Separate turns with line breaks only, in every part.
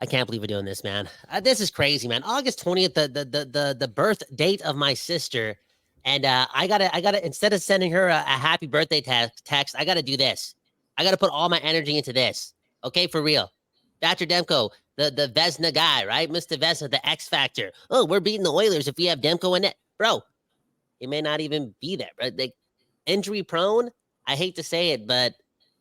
I can't believe we're doing this, man. This is crazy, man. August 20th, the birth date of my sister. And I gotta instead of sending her a happy birthday text, I gotta do this. I gotta put all my energy into this. Okay, for real. Thatcher Demko, the Vesna guy, right? Mr. Vesna, the X Factor. Oh, we're beating the Oilers if we have Demko in it. Bro, he may not even be there. But like injury prone, I hate to say it, but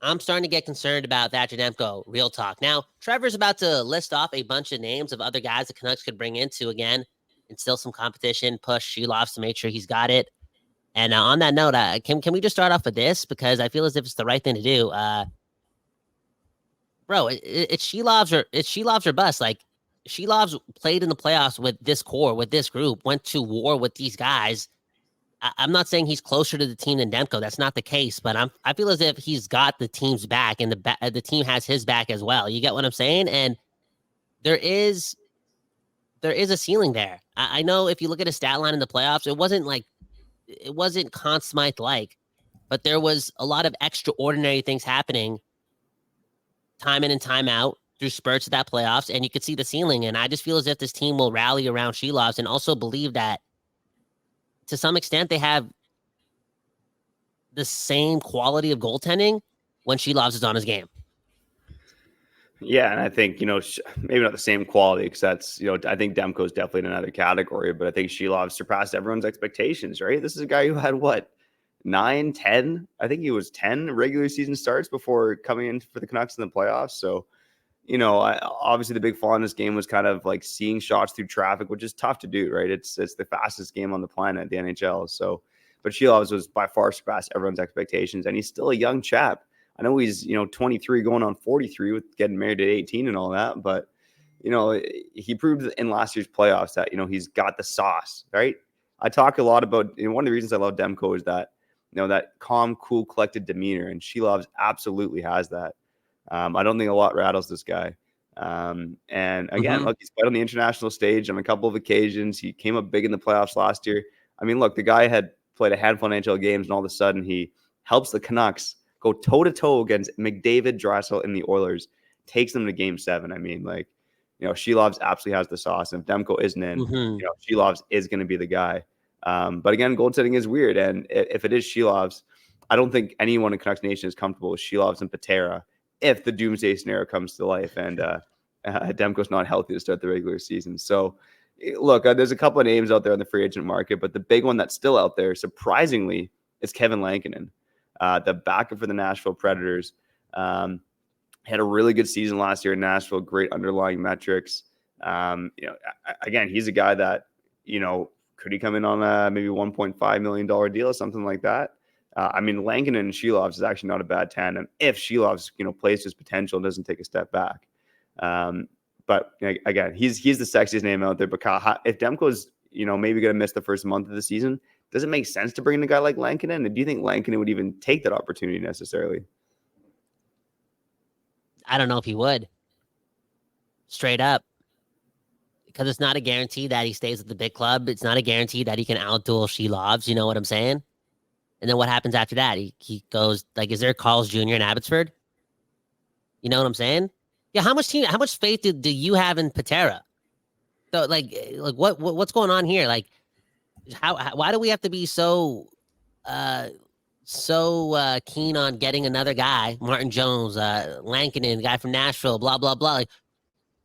I'm starting to get concerned about Thatcher Demko. Real talk. Now, Trevor's about to list off a bunch of names of other guys the Canucks could bring into again, instill some competition, push Sheelovs to make sure he's got it. And on that note, can we just start off with this because I feel as if it's the right thing to do. Bro, it's Sheelovs or bust. Like Sheelovs played in the playoffs with this core, with this group, went to war with these guys. I'm not saying he's closer to the team than Demko. That's not the case, but I feel as if he's got the team's back, and the team has his back as well. You get what I'm saying? And there is a ceiling there. I know if you look at his stat line in the playoffs, it wasn't Conn Smythe like, but there was a lot of extraordinary things happening, time in and time out through spurts of that playoffs, and you could see the ceiling. And I just feel as if this team will rally around Sheelovs and also believe that, to some extent, they have the same quality of goaltending when Sheelovs is on his game.
Yeah, and I think, maybe not the same quality because that's, I think Demko is definitely in another category, but I think Sheelovs surpassed everyone's expectations, right? This is a guy who had, 9, 10? I think he was 10 regular season starts before coming in for the Canucks in the playoffs. So, obviously the big flaw in this game was kind of like seeing shots through traffic, which is tough to do, right? It's the fastest game on the planet, the NHL. So, but Sheelovs was by far surpassed everyone's expectations, and he's still a young chap. I know he's, 23 going on 43 with getting married at 18 and all that, but, he proved in last year's playoffs that, he's got the sauce, right? I talk a lot about, one of the reasons I love Demko is that, that calm, cool, collected demeanor, and Sheelovs absolutely has that. I don't think a lot rattles this guy. And again, look, he's played on the international stage on a couple of occasions. He came up big in the playoffs last year. I mean, look, the guy had played a handful of NHL games, and all of a sudden he helps the Canucks go toe-to-toe against McDavid, Draisaitl, and the Oilers, takes them to Game 7. I mean, Sheelovs absolutely has the sauce. And if Demko isn't in, Sheelovs is going to be the guy. But again, goaltending is weird. And if it is Sheelovs, I don't think anyone in Canucks Nation is comfortable with Sheelovs and Patera if the doomsday scenario comes to life and Demko's not healthy to start the regular season. So, look, there's a couple of names out there on the free agent market, but the big one that's still out there, surprisingly, is Kevin Lankinen, the backup for the Nashville Predators. Had a really good season last year in Nashville, great underlying metrics. Again, he's a guy that, could he come in on a maybe $1.5 million deal or something like that? Lankinen and Sheelovs is actually not a bad tandem if Sheelovs, plays his potential and doesn't take a step back. But again, he's the sexiest name out there. But if Demko's, maybe going to miss the first month of the season, does it make sense to bring in a guy like Lankinen? And do you think Lankinen would even take that opportunity necessarily?
I don't know if he would. Straight up. Because it's not a guarantee that he stays at the big club. It's not a guarantee that he can outduel Sheelovs. You know what I'm saying? And then what happens after that? He goes, is there Carl's Jr. in Abbotsford? You know what I'm saying? Yeah, how much faith do you have in Patera? So what's going on here? Why do we have to be so keen on getting another guy, Martin Jones, Lankinen, guy from Nashville, blah blah blah?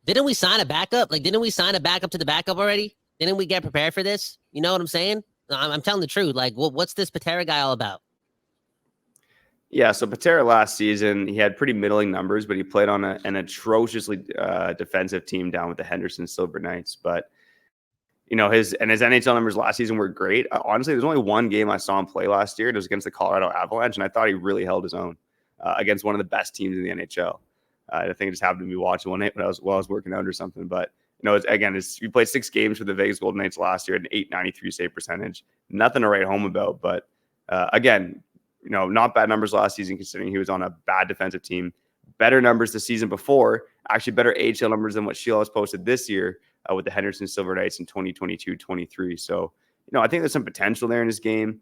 Didn't we sign a backup? Didn't we sign a backup to the backup already? Didn't we get prepared for this? You know what I'm saying? I'm telling the truth. What's this Patera guy all about?
Yeah, so Patera last season, he had pretty middling numbers, but he played on an atrociously defensive team down with the Henderson Silver Knights. But, his NHL numbers last season were great. Honestly, there's only one game I saw him play last year. It was against the Colorado Avalanche, and I thought he really held his own against one of the best teams in the NHL. I think I just happened to be watching one night when I was working out or something. But, he played 6 games for the Vegas Golden Knights last year at an .893 save percentage. Nothing to write home about. But, again, not bad numbers last season considering he was on a bad defensive team. Better numbers the season before. Actually, better AHL numbers than what Sheelovs posted this year with the Henderson Silver Knights in 2022-23. So, I think there's some potential there in his game.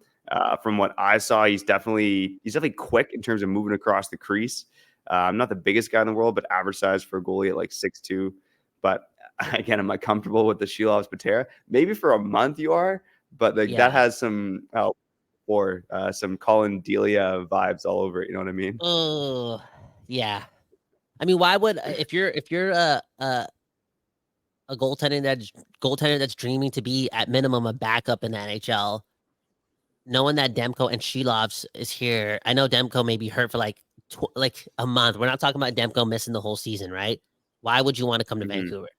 From what I saw, he's definitely quick in terms of moving across the crease. Not the biggest guy in the world, but average size for a goalie at 6'2". But again, am I comfortable with the Shilovs Patera? Maybe for a month you are, but like that has some some Colin Delia vibes all over it. You know what I mean?
Oh, yeah. I mean, why would if you're a goaltender that's dreaming to be at minimum a backup in the NHL, knowing that Demko and Shilovs is here. I know Demko may be hurt for like a month. We're not talking about Demko missing the whole season, right? Why would you want to come to Vancouver?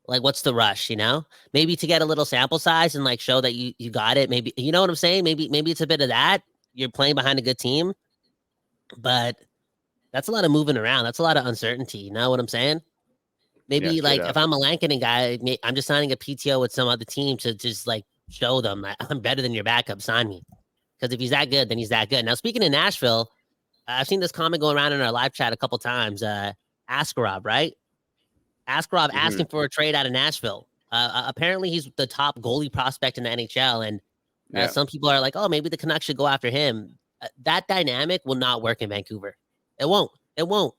Like, what's the rush? You know, maybe to get a little sample size and like show that you got it. Maybe you know what I'm saying. Maybe it's a bit of that. You're playing behind a good team, but that's a lot of moving around. That's a lot of uncertainty. You know what I'm saying? Maybe if I'm a Lankinen guy, I'm just signing a PTO with some other team to just like show them that I'm better than your backup. Sign me. Because if he's that good, then he's that good. Now, speaking of Nashville, I've seen this comment going around in our live chat a couple times. Askarov, right? Askarov asking for a trade out of Nashville. Apparently, he's the top goalie prospect in the NHL. And some people are like, oh, maybe the Canucks should go after him. That dynamic will not work in Vancouver. It won't. It won't.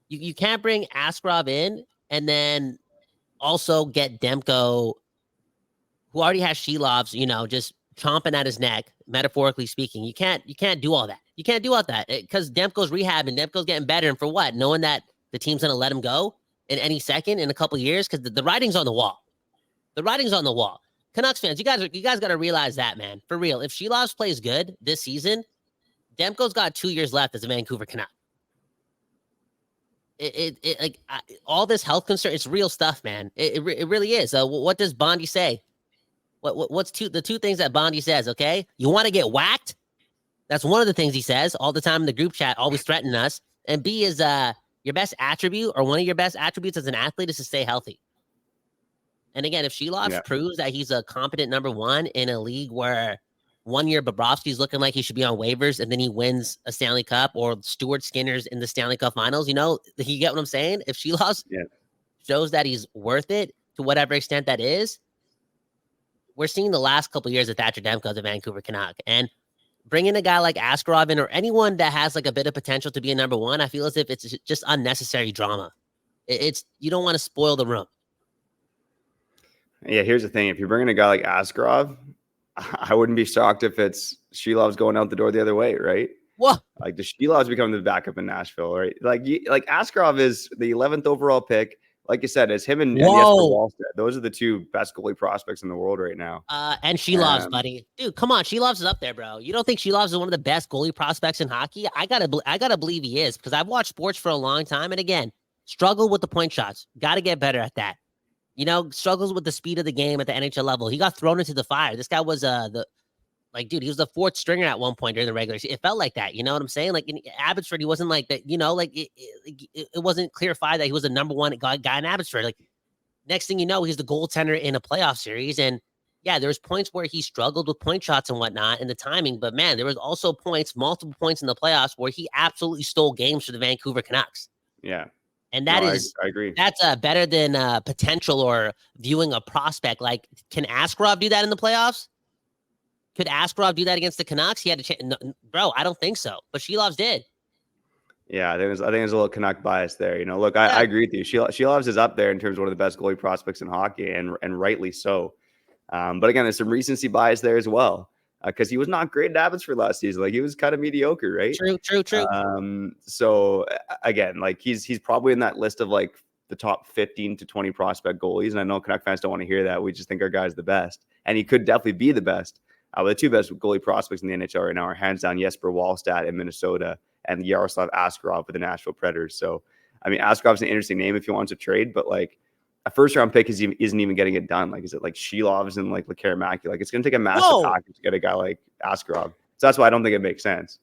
You can't bring Askarov in and then also get Demko, who already has Shilovs, just chomping at his neck, metaphorically speaking. You can't do all that. You can't do all that because Demko's rehabbing, Demko's getting better. And for what? Knowing that the team's going to let him go in any second in a couple of years because the writing's on the wall. The writing's on the wall. Canucks fans, you guys got to realize that, man. For real. If Shilovs plays good this season, Demko's got 2 years left as a Vancouver Canuck. All this health concern, it's real stuff, man. It really is. What does Bondi say? What's the two things that Bondi says? Okay, you want to get whacked? That's one of the things he says all the time in the group chat, always threatening us. And B is your best attribute or one of your best attributes as an athlete is to stay healthy. And again, if Shilovs proves that he's a competent number one in a league where 1 year Bobrovsky's looking like he should be on waivers and then he wins a Stanley Cup, or Stuart Skinner's in the Stanley Cup finals, you get what I'm saying? If Shilovs shows that he's worth it to whatever extent that is, we're seeing the last couple of years of Thatcher Demko as a Vancouver Canuck. And bringing a guy like Askarov in or anyone that has like a bit of potential to be a number one, I feel as if it's just unnecessary drama. You don't want to spoil the room.
Yeah, here's the thing. If you're bringing a guy like Askarov, I wouldn't be shocked if it's Shilovs going out the door the other way, right?
What?
Like the Shilovs become the backup in Nashville, right? Like Askarov is the 11th overall pick. Like you said, it's him and Jesper Wallstedt. Those are the two best goalie prospects in the world right now.
And Shilovs, buddy. Dude, come on. Shilovs is up there, bro. You don't think Shilovs is one of the best goalie prospects in hockey? I gotta believe he is because I've watched sports for a long time. And again, struggle with the point shots. Got to get better at that. Struggles with the speed of the game at the NHL level. He got thrown into the fire. This guy was he was the fourth stringer at one point during the regular season. It felt like that. You know what I'm saying? Like in Abbotsford, he wasn't like that. It wasn't clarified that he was the number one guy in Abbotsford. Like next thing you know, he's the goaltender in a playoff series. And yeah, there was points where he struggled with point shots and whatnot and the timing. But man, there was also multiple points in the playoffs where he absolutely stole games for the Vancouver Canucks.
Yeah.
And I agree. That's better than potential or viewing a prospect. Like, can Askarov do that in the playoffs? Could Askarov do that against the Canucks? He had to no, bro, I don't think so. But Shilovs did. Yeah,
I think there's a little Canuck bias there. Look, I agree with you. Shilovs is up there in terms of one of the best goalie prospects in hockey, and rightly so. But again, there's some recency bias there as well. Because he was not great at Abbotsford last season. Like he was kind of mediocre, right?
True.
So again, like he's probably in that list of like the top 15 to 20 prospect goalies. And I know Canuck fans don't want to hear that. We just think our guy's the best. And he could definitely be the best. But the two best goalie prospects in the NHL right now are hands down Jesper Wallstedt in Minnesota and Yaroslav Askarov with the Nashville Predators. So, I mean, Askarov's an interesting name if you want to trade, but like a first round pick isn't even getting it done. Like, is it like Shilovs and like Lekaramaki? Like, it's going to take a massive package to get a guy like Askarov. So that's why I don't think it makes sense.